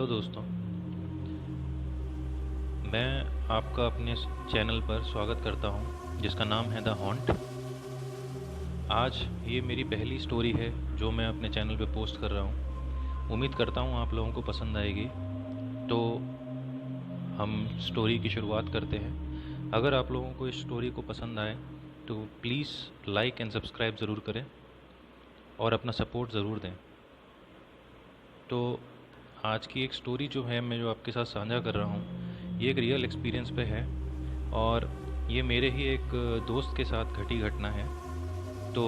Hello दोस्तों। मैं आपका अपने चैनल पर स्वागत करता हूं, जिसका नाम है द हॉन्ट। आज ये मेरी पहली स्टोरी है जो मैं अपने चैनल पे पोस्ट कर रहा हूं। उम्मीद करता हूं आप लोगों को पसंद आएगी। तो हम स्टोरी की शुरुआत करते हैं। अगर आप लोगों को इस स्टोरी को पसंद आए तो प्लीज़ लाइक एंड सब्सक्राइब ज़रूर करें और अपना सपोर्ट ज़रूर दें। तो आज की एक स्टोरी जो है मैं जो आपके साथ साझा कर रहा हूँ, ये एक रियल एक्सपीरियंस पे है और ये मेरे ही एक दोस्त के साथ घटी घटना है। तो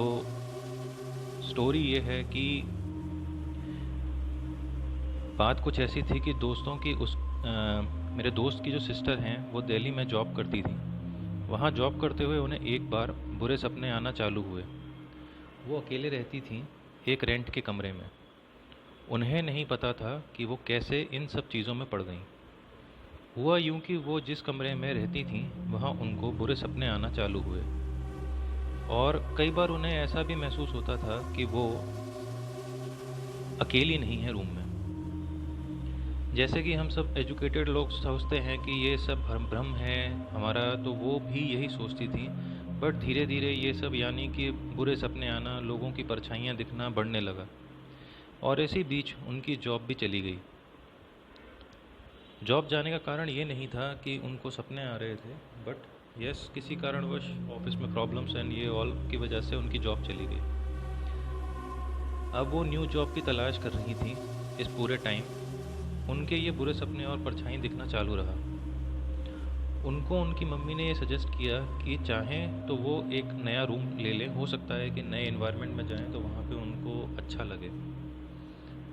स्टोरी ये है कि बात कुछ ऐसी थी कि दोस्तों की मेरे दोस्त की जो सिस्टर हैं वो दिल्ली में जॉब करती थी। वहाँ जॉब करते हुए उन्हें एक बार बुरे सपने आना चालू हुए। वो अकेले रहती थी एक रेंट के कमरे में। उन्हें नहीं पता था कि वो कैसे इन सब चीज़ों में पड़ गईं। हुआ यूं कि वो जिस कमरे में रहती थीं वहाँ उनको बुरे सपने आना चालू हुए और कई बार उन्हें ऐसा भी महसूस होता था कि वो अकेली नहीं है रूम में। जैसे कि हम सब एजुकेटेड लोग सोचते हैं कि ये सब भ्रम है हमारा, तो वो भी यही सोचती थी। बट धीरे धीरे ये सब यानी कि बुरे सपने आना, लोगों की परछाइयाँ दिखना बढ़ने लगा और इसी बीच उनकी जॉब भी चली गई। जॉब जाने का कारण ये नहीं था कि उनको सपने आ रहे थे, बट यस किसी कारणवश ऑफिस में प्रॉब्लम्स एंड ये ऑल की वजह से उनकी जॉब चली गई। अब वो न्यू जॉब की तलाश कर रही थी। इस पूरे टाइम उनके ये बुरे सपने और परछाई दिखना चालू रहा। उनको उनकी मम्मी ने ये सजेस्ट किया कि चाहें तो वो एक नया रूम ले लें, हो सकता है कि नए इन्वायरमेंट में जाएं तो वहाँ पे उनको अच्छा लगे।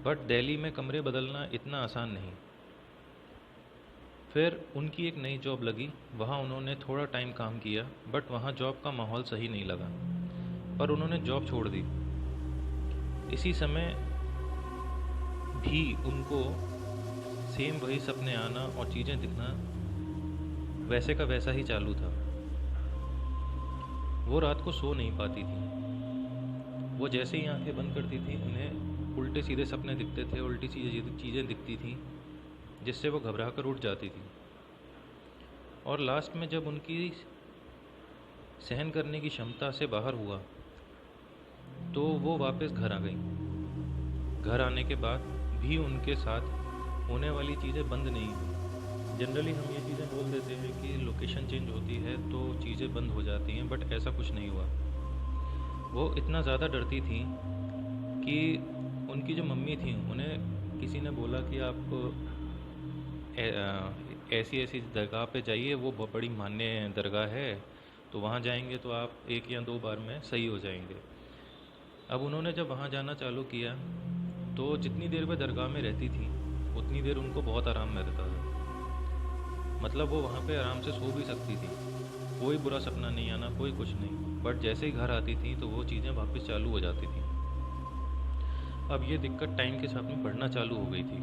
बट दिल्ली में कमरे बदलना इतना आसान नहीं। फिर उनकी एक नई जॉब लगी। वहाँ उन्होंने थोड़ा टाइम काम किया, बट वहाँ जॉब का माहौल सही नहीं लगा, पर उन्होंने जॉब छोड़ दी। इसी समय भी उनको सेम वही सपने आना और चीज़ें दिखना वैसे का वैसा ही चालू था। वो रात को सो नहीं पाती थी। वो जैसे ही आंखें बंद करती थी उन्हें उल्टे सीधे सपने दिखते थे, उल्टी चीज़ें दिखती थी, जिससे वो घबरा कर उठ जाती थी। और लास्ट में जब उनकी सहन करने की क्षमता से बाहर हुआ तो वो वापस घर आ गई। घर आने के बाद भी उनके साथ होने वाली चीज़ें बंद नहीं हुई। जनरली हम ये चीज़ें बोल देते हैं कि लोकेशन चेंज होती है तो चीज़ें बंद हो जाती हैं, बट ऐसा कुछ नहीं हुआ। वो इतना ज़्यादा डरती थी कि उनकी जो मम्मी थी उन्हें किसी ने बोला कि आप ऐसी ऐसी दरगाह पे जाइए, वो बड़ी मान्य दरगाह है, तो वहाँ जाएंगे तो आप 1 या 2 बार में सही हो जाएंगे। अब उन्होंने जब वहाँ जाना चालू किया तो जितनी देर वह दरगाह में रहती थी उतनी देर उनको बहुत आराम मिलता था। मतलब वो वहाँ पे आराम से सो भी सकती थी, कोई बुरा सपना नहीं आना, कोई कुछ नहीं। बट जैसे ही घर आती थी तो वो चीज़ें वापस चालू हो जाती थी। अब ये दिक्कत टाइम के साथ में बढ़ना चालू हो गई थी।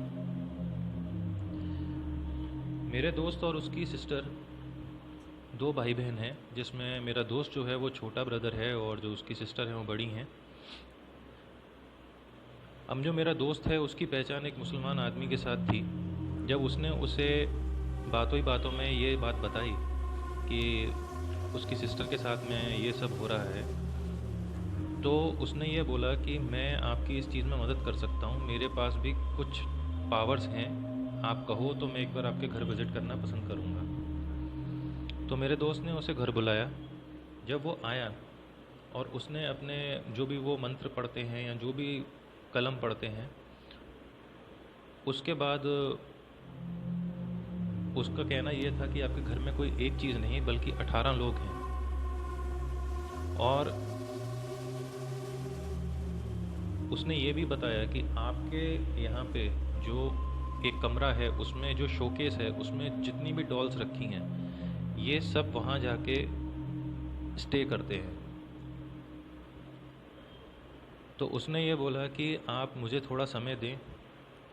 मेरे दोस्त और उसकी सिस्टर 2 भाई बहन हैं, जिसमें मेरा दोस्त जो है वो छोटा ब्रदर है और जो उसकी सिस्टर है वो बड़ी हैं। अब जो मेरा दोस्त है उसकी पहचान एक मुसलमान आदमी के साथ थी। जब उसने उसे बातों ही बातों में ये बात बताई कि उसकी सिस्टर के साथ में ये सब हो रहा है, तो उसने ये बोला कि मैं आपकी इस चीज़ में मदद कर सकता हूँ, मेरे पास भी कुछ पावर्स हैं, आप कहो तो मैं एक बार आपके घर विज़िट करना पसंद करूँगा। तो मेरे दोस्त ने उसे घर बुलाया। जब वो आया और उसने अपने जो भी वो मंत्र पढ़ते हैं या जो भी कलम पढ़ते हैं, उसके बाद उसका कहना ये था कि आपके घर में कोई एक चीज़ नहीं बल्कि 18 लोग हैं। और उसने ये भी बताया कि आपके यहाँ पे जो एक कमरा है उसमें जो शोकेस है उसमें जितनी भी डॉल्स रखी हैं ये सब वहाँ जाके स्टे करते हैं। तो उसने ये बोला कि आप मुझे थोड़ा समय दें,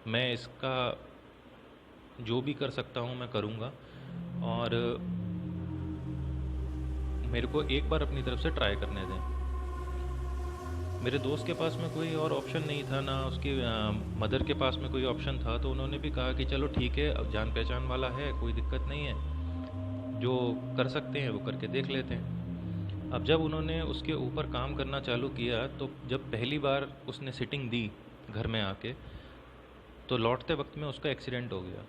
मैं इसका जो भी कर सकता हूँ मैं करूँगा और मेरे को एक बार अपनी तरफ से ट्राई करने दें। मेरे दोस्त के पास में कोई और ऑप्शन नहीं था, ना उसकी मदर के पास में कोई ऑप्शन था, तो उन्होंने भी कहा कि चलो ठीक है, अब जान पहचान वाला है, कोई दिक्कत नहीं है, जो कर सकते हैं वो करके देख लेते हैं। अब जब उन्होंने उसके ऊपर काम करना चालू किया, तो जब पहली बार उसने सिटिंग दी घर में आके, तो लौटते वक्त में उसका एक्सीडेंट हो गया।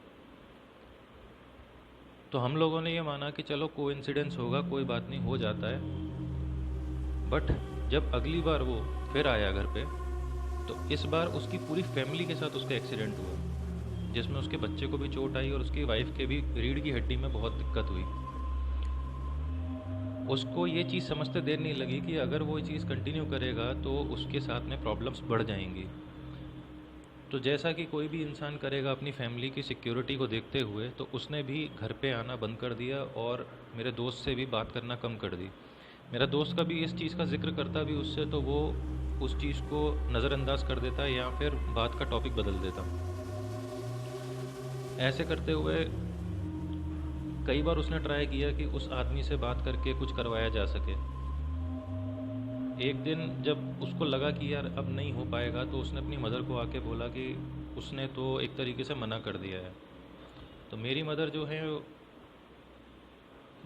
तो हम लोगों ने ये माना कि चलो कोइंसिडेंस होगा, कोई बात नहीं, हो जाता है। बट जब अगली बार वो फिर आया घर पे, तो इस बार उसकी पूरी फैमिली के साथ उसका एक्सीडेंट हुआ, जिसमें उसके बच्चे को भी चोट आई और उसकी वाइफ के भी रीढ़ की हड्डी में बहुत दिक्कत हुई। उसको ये चीज़ समझते देर नहीं लगी कि अगर वो ये चीज़ कंटिन्यू करेगा तो उसके साथ में प्रॉब्लम्स बढ़ जाएंगी। तो जैसा कि कोई भी इंसान करेगा अपनी फैमिली की सिक्योरिटी को देखते हुए, तो उसने भी घर पे आना बंद कर दिया और मेरे दोस्त से भी बात करना कम कर दी। मेरा दोस्त कभी इस चीज़ का जिक्र करता भी उससे, तो वो उस चीज़ को नज़रअंदाज कर देता या फिर बात का टॉपिक बदल देता। ऐसे करते हुए कई बार उसने ट्राई किया कि उस आदमी से बात करके कुछ करवाया जा सके। एक दिन जब उसको लगा कि यार अब नहीं हो पाएगा, तो उसने अपनी मदर को आके बोला कि उसने तो एक तरीके से मना कर दिया है। तो मेरी मदर जो है,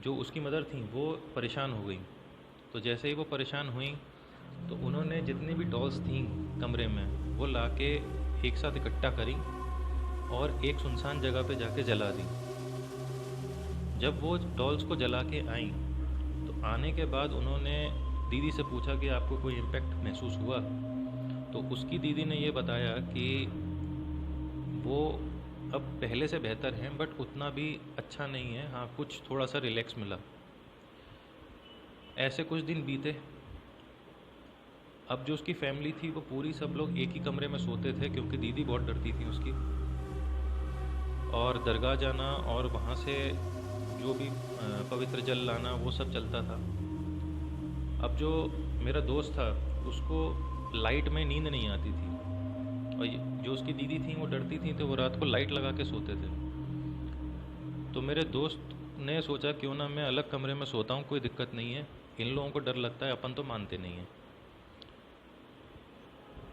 जो उसकी मदर थी, वो परेशान हो गई। तो जैसे ही वो परेशान हुई, तो उन्होंने जितनी भी डॉल्स थी कमरे में, वो लाके एक साथ इकट्ठा करी और एक सुनसान जगह पे जाके जला दी। जब वो डॉल्स को जला के आई, तो आने के बाद उन्होंने दीदी से पूछा कि आपको कोई इम्पेक्ट महसूस हुआ। तो उसकी दीदी ने ये बताया कि वो अब पहले से बेहतर हैं, बट उतना भी अच्छा नहीं है, हाँ कुछ थोड़ा सा रिलैक्स मिला। ऐसे कुछ दिन बीते। अब जो उसकी फैमिली थी, वो पूरी सब लोग एक ही कमरे में सोते थे, क्योंकि दीदी बहुत डरती थी उसकी, और दरगाह जाना और वहाँ से जो भी पवित्र जल लाना, वो सब चलता था। अब जो मेरा दोस्त था, उसको लाइट में नींद नहीं आती थी, और जो उसकी दीदी थी वो डरती थी, तो वो रात को लाइट लगा के सोते थे। तो मेरे दोस्त ने सोचा क्यों ना मैं अलग कमरे में सोता हूँ, कोई दिक्कत नहीं है, इन लोगों को डर लगता है, अपन तो मानते नहीं हैं।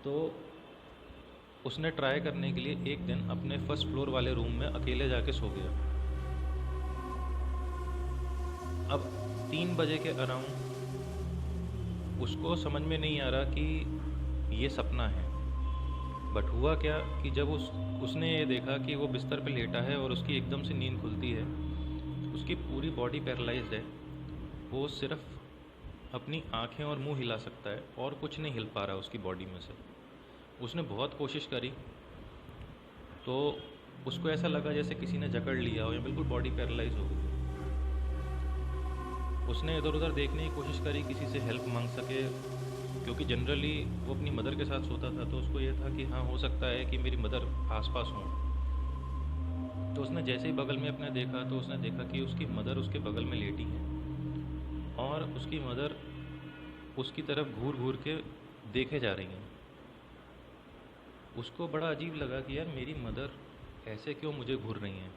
तो उसने ट्राई करने के लिए एक दिन अपने फर्स्ट फ्लोर वाले रूम में अकेले जाके सो गया। अब 3 बजे के अराउंड उसको समझ में नहीं आ रहा कि ये सपना है। बट हुआ क्या कि जब उसने ये देखा कि वो बिस्तर पे लेटा है और उसकी एकदम से नींद खुलती है, उसकी पूरी बॉडी पैरालाइज्ड है, वो सिर्फ अपनी आंखें और मुंह हिला सकता है और कुछ नहीं हिल पा रहा उसकी बॉडी में से। उसने बहुत कोशिश करी, तो उसको ऐसा लगा जैसे किसी ने जकड़ लिया हो, या बिल्कुल बॉडी पैरालाइज हो गई। उसने इधर उधर देखने की कोशिश करी, किसी से हेल्प मांग सके, क्योंकि जनरली वो अपनी मदर के साथ सोता था, तो उसको ये था कि हाँ हो सकता है कि मेरी मदर आसपास हो। तो उसने जैसे ही बगल में अपने देखा, तो उसने देखा कि उसकी मदर उसके बगल में लेटी है, और उसकी मदर उसकी तरफ घूर घूर के देखे जा रही हैं। उसको बड़ा अजीब लगा कि यार मेरी मदर ऐसे क्यों मुझे घूर रही हैं।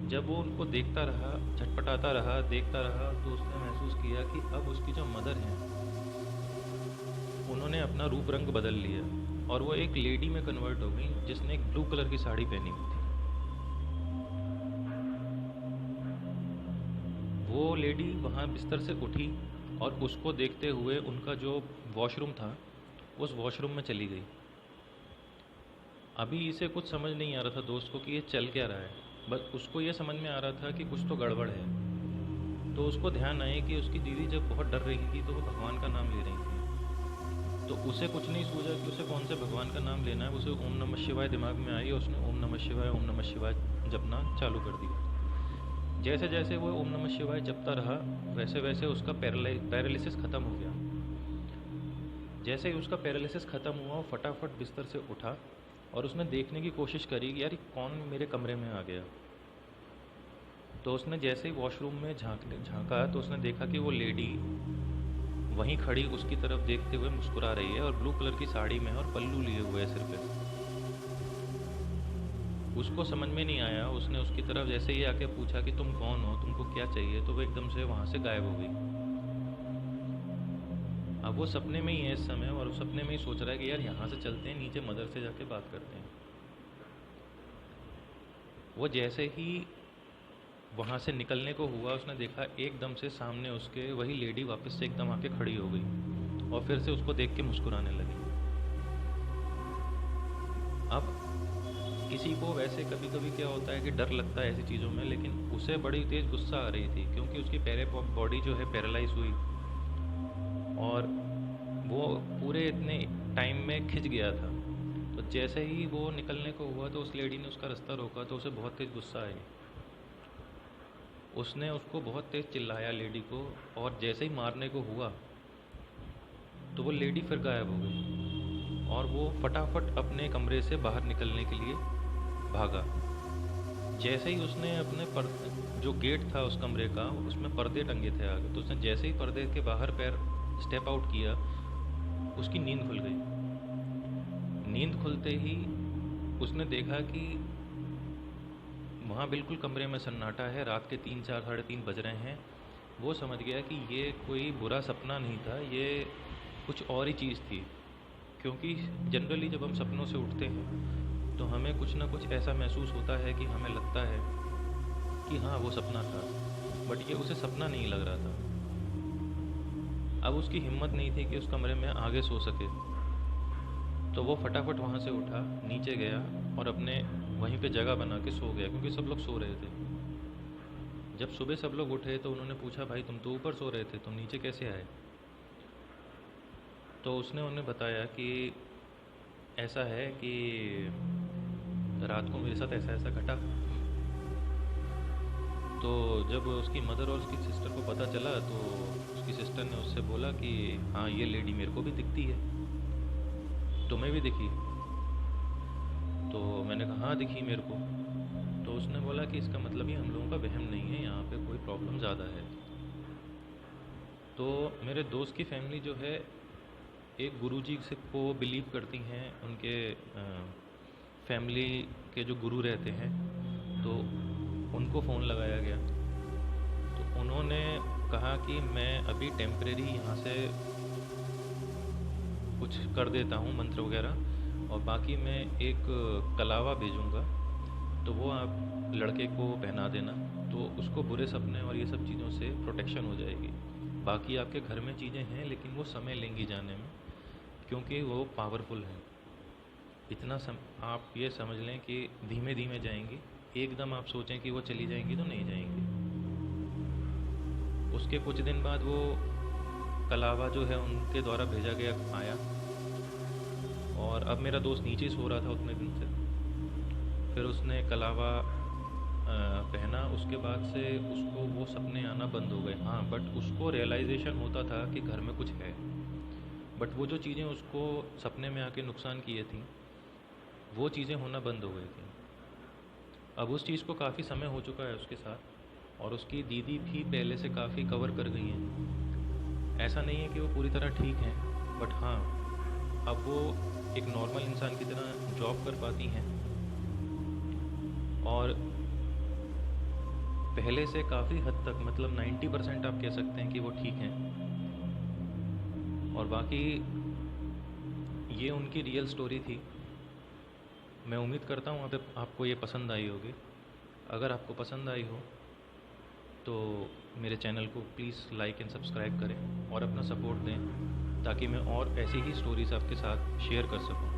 जब वो उनको देखता रहा, झटपटाता रहा, देखता रहा, तो उसने महसूस किया कि अब उसकी जो मदर हैं, उन्होंने अपना रूप रंग बदल लिया और वो एक लेडी में कन्वर्ट हो गई, जिसने एक ब्लू कलर की साड़ी पहनी हुई थी। वो लेडी वहाँ बिस्तर से उठी और उसको देखते हुए उनका जो वॉशरूम था, उस वॉशरूम में चली गई। अभी इसे कुछ समझ नहीं आ रहा था दोस्त को कि ये चल क्या रहा है, बस उसको ये समझ में आ रहा था कि कुछ तो गड़बड़ है। तो उसको ध्यान आया कि उसकी दीदी जब बहुत डर रही थी, तो वो भगवान का नाम ले रही थी। तो उसे कुछ नहीं सूझा कि उसे कौन से भगवान का नाम लेना है। उसे ओम नमः शिवाय दिमाग में आई और उसने ओम नमः शिवाय जपना चालू कर दिया। जैसे जैसे वो ओम नमः शिवाय जपता रहा, वैसे वैसे उसका पैरालिसिस ख़त्म हो गया। जैसे ही उसका पैरालिसिस ख़त्म हुआ, वो फटाफट बिस्तर से उठा और उसने देखने की कोशिश करी कि यार कौन मेरे कमरे में आ गया। तो उसने जैसे ही वॉशरूम में झांका, तो उसने देखा कि वो लेडी वहीं खड़ी उसकी तरफ देखते हुए मुस्कुरा रही है, और ब्लू कलर की साड़ी में और पल्लू लिए हुए सिर पे। उसको समझ में नहीं आया। उसने उसकी तरफ जैसे ही आके पूछा कि तुम कौन हो, तुमको क्या चाहिए, तो वो एकदम से वहाँ से गायब हो गई। अब वो सपने में ही है इस समय, और उस सपने में ही सोच रहा है कि यार यहाँ से चलते हैं, नीचे मदर से जाके बात करते हैं। वो जैसे ही वहाँ से निकलने को हुआ, उसने देखा एकदम से सामने उसके वही लेडी वापस से एकदम आके खड़ी हो गई और फिर से उसको देख के मुस्कुराने लगी। अब किसी को वैसे कभी कभी क्या होता है कि डर लगता है ऐसी चीज़ों में, लेकिन उसे बड़ी तेज़ गुस्सा आ रही थी क्योंकि उसकी बॉडी जो है पैरालाइज हुई, और वो पूरे इतने टाइम में खिंच गया था। तो जैसे ही वो निकलने को हुआ तो उस लेडी ने उसका रास्ता रोका, तो उसे बहुत तेज़ गुस्सा आई। उसने उसको बहुत तेज़ चिल्लाया लेडी को, और जैसे ही मारने को हुआ तो वो लेडी फिर गायब हो गई, और वो फटाफट अपने कमरे से बाहर निकलने के लिए भागा। जैसे ही उसने अपने जो गेट था उस कमरे का, उसमें पर्दे टंगे थे आगे, तो उसने जैसे ही पर्दे के बाहर पैर स्टेप आउट किया, उसकी नींद खुल गई। नींद खुलते ही उसने देखा कि वहाँ बिल्कुल कमरे में सन्नाटा है, रात के 3, 4, साढ़े 3 बज रहे हैं। वो समझ गया कि ये कोई बुरा सपना नहीं था, ये कुछ और ही चीज़ थी। क्योंकि जनरली जब हम सपनों से उठते हैं तो हमें कुछ ना कुछ ऐसा महसूस होता है कि हमें लगता है कि हाँ वो सपना था, बट ये उसे सपना नहीं लग रहा था। अब उसकी हिम्मत नहीं थी कि उस कमरे में आगे सो सके, तो वो फटाफट वहाँ से उठा, नीचे गया और अपने वहीं पे जगह बना के सो गया, क्योंकि सब लोग सो रहे थे। जब सुबह सब लोग उठे तो उन्होंने पूछा, भाई तुम तो ऊपर सो रहे थे, तुम नीचे कैसे आए? तो उसने उन्हें बताया कि ऐसा है कि रात को मेरे साथ ऐसा ऐसा घटा। तो जब उसकी मदर और उसकी सिस्टर को पता चला तो उसकी सिस्टर ने उससे बोला कि हाँ ये लेडी मेरे को भी दिखती है, तुम्हें भी दिखी? तो मैंने कहा हाँ दिखी मेरे को। तो उसने बोला कि इसका मतलब ही हम लोगों का वहम नहीं है, यहाँ पे कोई प्रॉब्लम ज़्यादा है। तो मेरे दोस्त की फैमिली जो है एक गुरुजी से को बिलीव करती हैं, उनके फैमिली के जो गुरु रहते हैं, तो उनको फ़ोन लगाया गया। तो उन्होंने कहा कि मैं अभी टेम्परेरी यहाँ से कुछ कर देता हूँ मंत्र वगैरह, और बाकी मैं एक कलावा भेजूँगा, तो वो आप लड़के को पहना देना, तो उसको बुरे सपने और ये सब चीज़ों से प्रोटेक्शन हो जाएगी। बाकी आपके घर में चीज़ें हैं लेकिन वो समय लेंगी जाने में, क्योंकि वो पावरफुल है। इतना आप ये समझ लें कि धीमे धीमे जाएंगी, एकदम आप सोचें कि वो चली जाएंगी तो नहीं जाएंगी। उसके कुछ दिन बाद वो कलावा जो है उनके द्वारा भेजा गया आया, और अब मेरा दोस्त नीचे सो रहा था उतने दिन से। फिर उसने कलावा पहना, उसके बाद से उसको वो सपने आना बंद हो गए। हाँ, बट उसको रियलाइजेशन होता था कि घर में कुछ है, बट वो जो चीज़ें उसको सपने में आके नुकसान किए थी, वो चीज़ें होना बंद हो गई थी। अब उस चीज़ को काफ़ी समय हो चुका है उसके साथ, और उसकी दीदी भी पहले से काफ़ी कवर कर गई हैं। ऐसा नहीं है कि वो पूरी तरह ठीक हैं, बट हाँ अब वो एक नॉर्मल इंसान की तरह जॉब कर पाती हैं, और पहले से काफ़ी हद तक, मतलब 90% आप कह सकते हैं कि वो ठीक हैं। और बाकी ये उनकी रियल स्टोरी थी। मैं उम्मीद करता हूँ आपको ये पसंद आई होगी। अगर आपको पसंद आई हो तो मेरे चैनल को प्लीज़ लाइक एंड सब्सक्राइब करें और अपना सपोर्ट दें, ताकि मैं और ऐसी ही स्टोरीज़ आपके साथ शेयर कर सकूँ।